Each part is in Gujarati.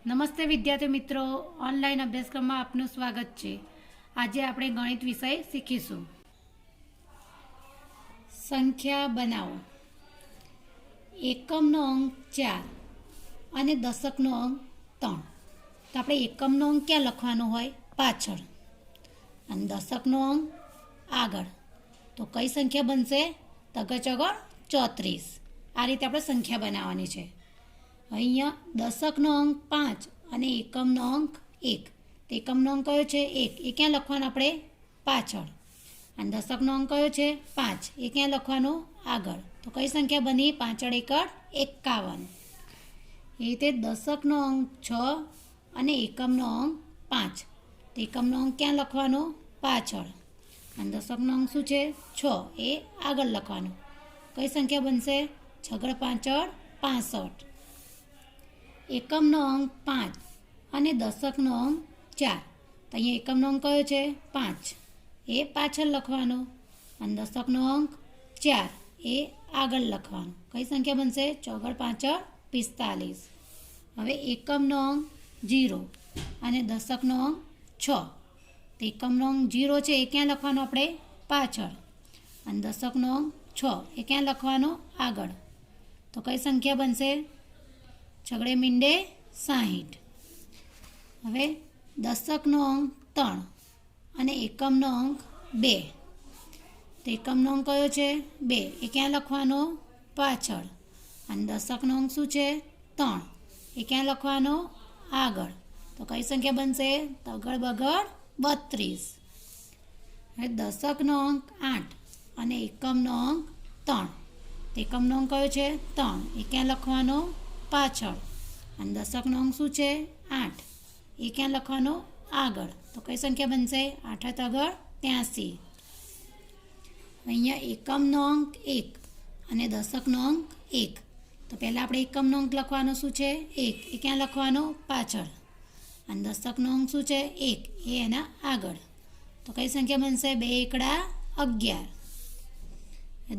નમસ્તે વિદ્યાર્થી મિત્રો, ઓનલાઈન અભ્યાસક્રમમાં આપનું સ્વાગત છે. આજે આપણે ગણિત વિષય શીખીશું. સંખ્યા બનાવો. એકમનો અંક 4 અને દશકનો અંક 3. તો આપણે એકમનો અંક ક્યાં લખવાનો હોય? પાછળ. અને દશકનો અંક આગળ. તો કઈ સંખ્યા બનશે? તગચગળ 34. આ રીતે આપણે સંખ્યા બનાવવાની છે. અહીંયા દશકનો અંક 5 અને એકમનો અંક 1. તો એકમનો અંક કયો છે? 1. એ ક્યાં લખવાનો આપણે? પાછળ. અને દશકનો અંક કયો છે? 5. એ ક્યાં લખવાનો? આગળ. તો કઈ સંખ્યા બની? 5 એકડ 51. એ રીતે દશકનો અંક 6 અને એકમનો અંક 5. તો એકમનો અંક ક્યાં લખવાનો? પાછળ. અને દશકનો અંક શું છે? 6. એ આગળ લખવાનો. કઈ સંખ્યા બનશે? 6 5 65. એકમનો અંક 5 અને દશકનો અંક 4. તો અહીંયા એકમનો અંક કયો છે? 5. એ પાછળ લખવાનો. અને દશકનો અંક 4. એ આગળ લખવાનો. કઈ સંખ્યા બનશે? 4 5 45. હવે એકમનો અંક 0 અને દશકનો અંક 6. તો એકમનો અંક 0 છે એ ક્યાં લખવાનો આપણે? પાછળ. અને દશકનો અંક 6 એ ક્યાં લખવાનો? આગળ. તો કઈ સંખ્યા બનશે? છગડે મીંડે 60. હવે દશકનો અંક 3 અને એકમનો અંક 2. તો એકમનો અંક કયો છે? 2. એ ક્યાં લખવાનો? પાછળ. અને દશકનો અંક શું છે? 3. એ ક્યાં લખવાનો? આગળ. તો કઈ સંખ્યા બનશે? તગડ બગડ 32. હવે દશકનો અંક 8 અને એકમનો અંક 3. તો એકમનો અંક કયો છે? 3. એ ક્યાં લખવાનો? પાછળ. અને દશકનો અંક શું છે? 8. એ ક્યાં લખવાનો? આગળ. તો કઈ સંખ્યા બનશે? 8 તગડ 83. અહીંયા એકમનો અંક 1 અને દશકનો અંક 1. તો પહેલાં આપણે એકમનો અંક લખવાનો શું છે? 1. એ ક્યાં લખવાનો? પાછળ. અને દશકનો અંક શું છે? 1. એ એના આગળ. તો કઈ સંખ્યા બનશે? 2 એકડા 11.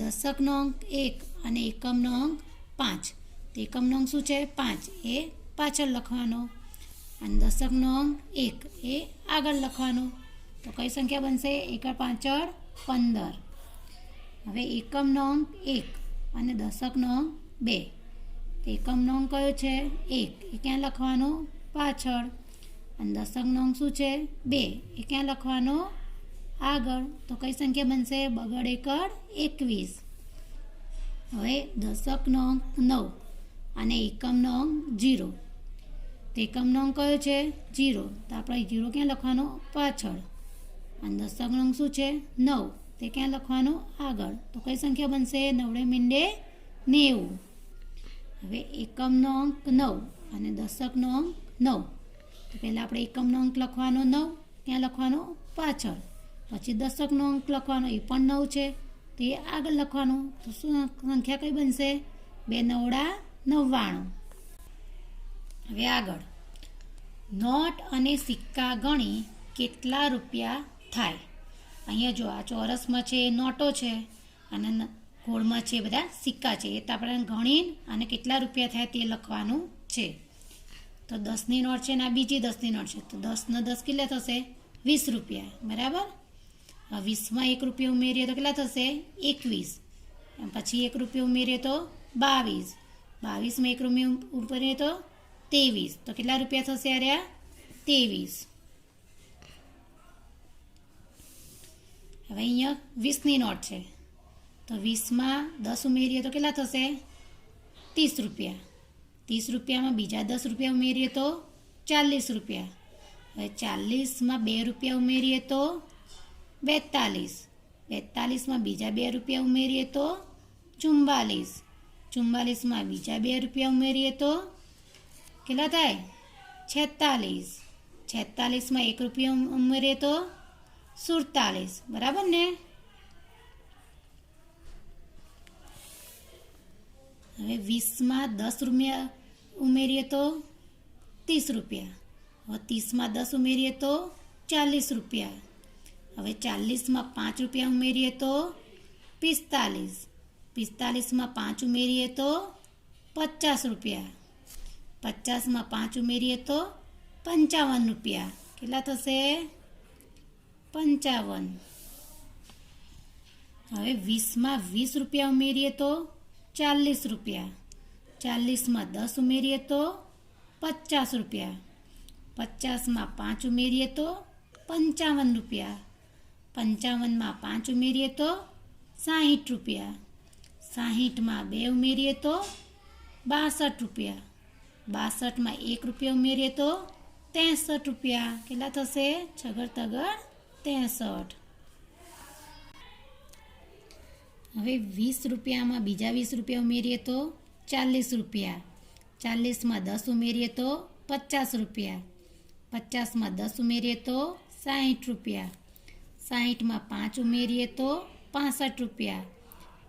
દશકનો અંક 1 અને એકમનો અંક 5. તો એકમનો અંક શું છે? 5. એ પાછળ લખવાનો. અને દશકનો અંક 1. એ આગળ લખવાનો. તો કઈ સંખ્યા બનશે? 1 5 15. હવે એકમનો અંક 1 અને દશકનો અંક 2. તો એકમનો અંક કયો છે? 1. એ ક્યાં લખવાનો? પાછળ. અને દશકનો અંક શું છે? 2. એ ક્યાં લખવાનો? આગળ. તો કઈ સંખ્યા બનશે? બગડ એકડ 21. હવે દશકનો અંક 9 અને એકમનો અંક 0. તો એકમનો અંક કયો છે? 0. તો આપણે 0 ક્યાં લખવાનો? પાછળ. અને દશકનો અંક શું છે? 9. તે ક્યાં લખવાનો? આગળ. તો કઈ સંખ્યા બનશે? 9 મીંડે 90. હવે એકમનો અંક 9 અને દશકનો અંક 9. તો પહેલાં આપણે એકમનો અંક લખવાનો 9. ક્યાં લખવાનો? પાછળ. પછી દશકનો અંક લખવાનો, એ પણ 9 છે. તે આગળ લખવાનું. તો શું સંખ્યા કઈ બનશે? 2 9 99. હવે આગળ. નોટ અને સિક્કા ગણી કેટલા રૂપિયા થાય? અહીંયા જો આ ચોરસમાં છે એ નોટો છે અને ગોળમાં છે બધા સિક્કા છે. એ તો આપણે ગણી અને કેટલા રૂપિયા થાય તે લખવાનું છે. તો 10ની નોટ છે ને આ બીજી 10ની નોટ છે. તો 10 ને 10 કેટલા થશે? 20 રૂપિયા. બરાબર. 20માં 1 રૂપિયા ઉમેરીએ તો કેટલા થશે? 21. પછી 1 રૂપિયા ઉમેરીએ તો 22. 22માં 1 રૂપિયા ઉમેરીએ તો 23. તો કેટલા રૂપિયા થશે? આર્યા 23. હવે અહીંયા 20ની નોટ છે. તો 20માં 10 ઉમેરીએ તો કેટલા થશે? 30 રૂપિયા. 30 રૂપિયામાં બીજા 10 રૂપિયા ઉમેરીએ તો 40 રૂપિયા. હવે 40માં 2 રૂપિયા ઉમેરીએ તો 42. 42માં બીજા 2 રૂપિયા ઉમેરીએ તો 44. 44માં બીજા 2 રૂપિયા ઉમેરીએ તો કેટલા થાય? 46. 46માં 1 રૂપિયા ઉમેરીએ તો 47. બરાબર ને? હવે 20માં 10 રૂપિયા ઉમેરીએ તો 30 રૂપિયા. હવે 30માં 10 ઉમેરીએ તો 40 રૂપિયા. હવે 40માં 5 રૂપિયા ઉમેરીએ તો 45. 45માં 5 ઉમેરીએ તો 50 રૂપિયા. 50 માં 5 ઉમેરીએ તો 55 રૂપિયા. કેટલા થશે? 55. હવે 20 માં 20 રૂપિયા ઉમેરીએ તો 40 રૂપિયા. 40 માં 10 ઉમેરીએ તો 50 રૂપિયા. 50 માં 5 ઉમેરીએ તો 55 રૂપિયા. 55 માં 5 ઉમેરીએ તો 60 રૂપિયા. 60 માં 2 ઉમેરીએ તો 62 રૂપિયા. 62 માં 1 રૂપિયા ઉમેરીએ તો 63 રૂપિયા. કેટલા થશે? છગડ તગડ 63. હવે 20 રૂપિયામાં બીજા 20 રૂપિયા ઉમેરીએ તો 40 રૂપિયા. 40 માં 10 ઉમેરીએ તો 50 રૂપિયા. 50 માં 10 ઉમેરીએ તો 60 રૂપિયા. 60 માં 5 ઉમેરીએ તો 65 રૂપિયા.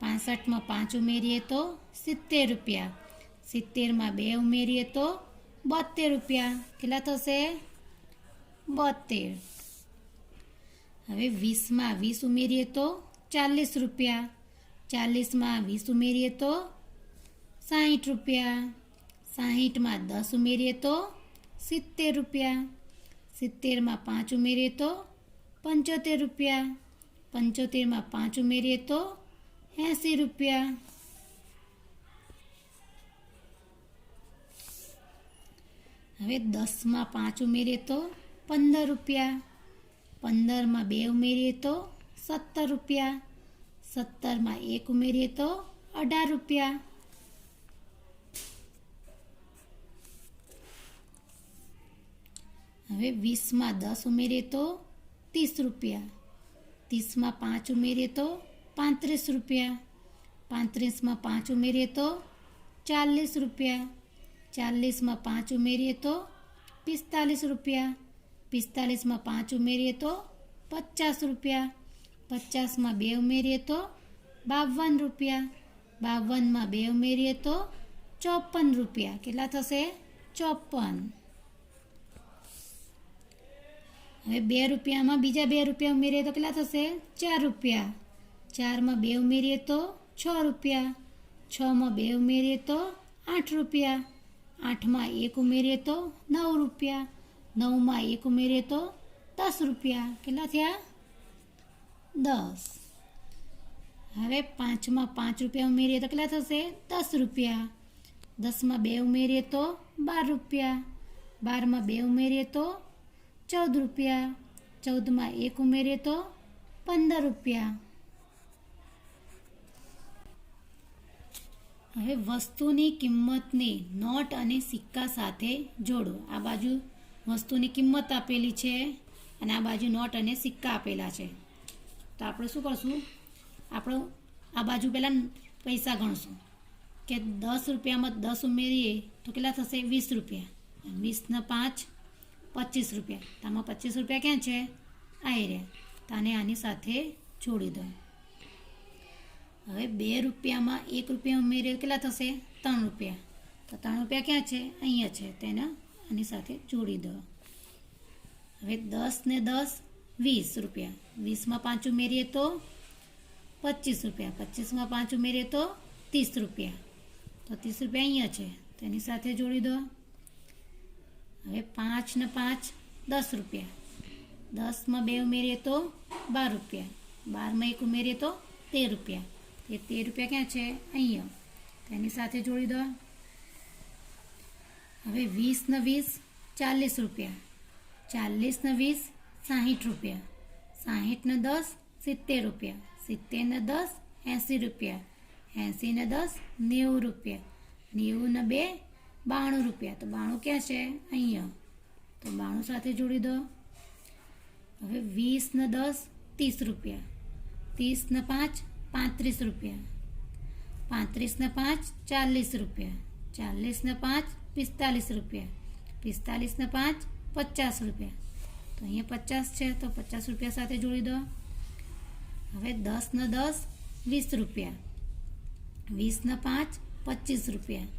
65 માં 5 ઉમેરીએ તો 70 રૂપિયા. 70 માં 2 ઉમેરીએ તો 72 રૂપિયા. કેટલા થશે? 72. હવે 20 માં 20 ઉમેરીએ તો 40 રૂપિયા. 40 માં 20 ઉમેરીએ તો 60 રૂપિયા. 60 માં 10 ઉમેરીએ તો 70 રૂપિયા. 70 માં 5 ઉમેરીએ તો 75 રૂપિયા. 75 માં 5 ઉમેરીએ તો 80 રૂપિયા. હવે 10 માં 5 ઉમેરીએ તો 15 રૂપિયા. 15 માં 2 ઉમેરીએ તો 17 રૂપિયા. 17 માં 1 ઉમેરીએ તો 18 રૂપિયા. હવે 20 માં 10 ઉમેરીએ તો 30 રૂપિયા. 30 માં 5 ઉમેરીએ તો 35 રૂપિયા. 35 માં 5 ઉમેરીએ તો 40 રૂપિયા. 40 માં 5 ઉમેરીએ તો 45 રૂપિયા. 45 માં 5 ઉમેરીએ તો 50 રૂપિયા. 50 માં 2 ઉમેરીએ તો 52 રૂપિયા. 52 માં 2 ઉમેરીએ તો 54 રૂપિયા. કેટલા થશે? 54. હવે 2 રૂપિયામાં બીજા 2 રૂપિયા ઉમેરીએ તો કેટલા થશે? 4 રૂપિયા. 4 માં 2 ઉમેરીએ તો 6 રૂપિયા. 6 માં 2 ઉમેરીએ તો 8 રૂપિયા. 8 માં 1 ઉમેરીએ તો 9 રૂપિયા. 9 માં 1 ઉમેરીએ તો 10 રૂપિયા. કેટલા થયા? 10. હવે 5 માં 5 રૂપિયા ઉમેરીએ તો કેટલા થશે? 10 રૂપિયા. 10 માં 2 ઉમેરીએ તો 12 રૂપિયા. 12 માં 2 ઉમેરીએ તો 14 રૂપિયા. 14 માં 1 ઉમેરીએ તો 15 રૂપિયા. હવે વસ્તુની કિંમતને નોટ અને સિક્કા સાથે જોડો. આ બાજુ વસ્તુની કિંમત આપેલી છે અને આ બાજુ નોટ અને સિક્કા આપેલા છે. તો આપણે શું કરશું? આપણે આ બાજુ પહેલાં પૈસા ગણશું કે 10 રૂપિયામાં 10 ઉમેરીએ તો કેટલા થશે? 20 રૂપિયા. 20 ને 5 25 રૂપિયા. તો આમાં 25 રૂપિયા ક્યાં છે? આવી રહ્યા. તો આને આની સાથે જોડી દો. હવે 2 રૂપિયામાં 1 રૂપિયા ઉમેરીએ કેટલા થશે? 3 રૂપિયા. તો 3 રૂપિયા ક્યાં છે? અહીંયા છે. તેને આની સાથે જોડી દો. હવે 10 ને 10 20 રૂપિયા. 20 માં 5 ઉમેરીએ તો 25 રૂપિયા. 25 માં 5 ઉમેરીએ તો 30 રૂપિયા. તો 30 રૂપિયા અહીંયા છે. તેની સાથે જોડી દો. હવે 5 ને 5 10 રૂપિયા. 10 માં 2 ઉમેરીએ તો 12 રૂપિયા. 12 માં 1 ઉમેરીએ તો 13 રૂપિયા. એ 13 રૂપિયા ક્યાં છે? અહીંયા. તેની સાથે જોડી દો. હવે 20 ને 20 40 રૂપિયા. 40 ને 20 60 રૂપિયા. 60 ને 10 70 રૂપિયા. 70 ને 10 80 રૂપિયા. 80 ને 10 90 રૂપિયા. 90 ને 2 92 રૂપિયા. તો 92 ક્યાં છે? અહીંયા. તો 92 સાથે જોડી દો. હવે 20 ને 10 30 રૂપિયા. 30 ને 5 35 રૂપિયા. 35 ને 5 40 રૂપિયા. 40 ને 5 45 રૂપિયા. 45 ને 5 50 રૂપિયા. તો અહીંયા 50 છે તો 50 રૂપિયા સાથે જોડી દો. હવે 10 ને 10 20 રૂપિયા. 20 ને 5 25 રૂપિયા.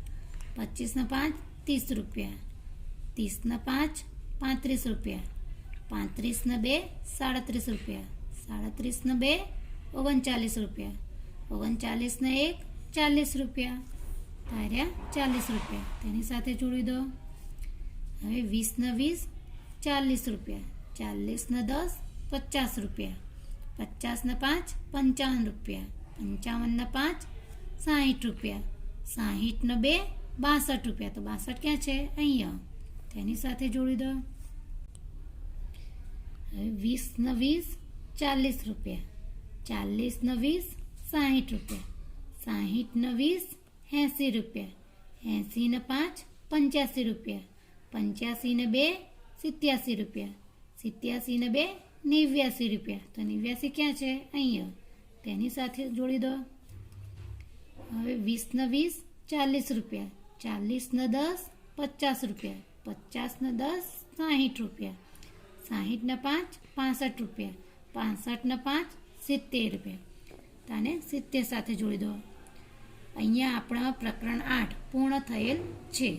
25 ને 5 30 રૂપિયા. 30 ને 5 35 રૂપિયા. 35 ને 2 37 રૂપિયા. 37 ને 2 39 રૂપિયા. 39 ને 1 40 રૂપિયા. તો આ રહ્યા 40 રૂપિયા, તેની સાથે જોડી દો. હવે 20 ને 20 40 રૂપિયા, 40 ને 10 50 રૂપિયા, 50 ને 5 55 રૂપિયા, 55 ને 5 60 રૂપિયા, 60 ને 2 62 રૂપિયા. તો 62 ક્યાં છે? અહીંયા, તેની સાથે જોડી દો. હવે 20 ને 20 40 રૂપિયા, 40 ને 20 60 રૂપિયા, 60 ને 20 80 રૂપિયા, 80 ને 5 85 રૂપિયા, 85 ને 2 87 રૂપિયા, 87 ને 2 89 રૂપિયા. તો 89 ક્યાં છે? અહીંયા, તેની સાથે જોડી દો. હવે 20 ને 20 40 રૂપિયા, 40 ને 10 50 રૂપિયા, 50 ને 10 60 રૂપિયા, 60 ને 5 65 રૂપિયા, 65 ને 5 70 રૂપિયા. તો આને 70 સાથે જોડી દો. અહીંયા આપણા પ્રકરણ 8 પૂર્ણ થયેલ છે.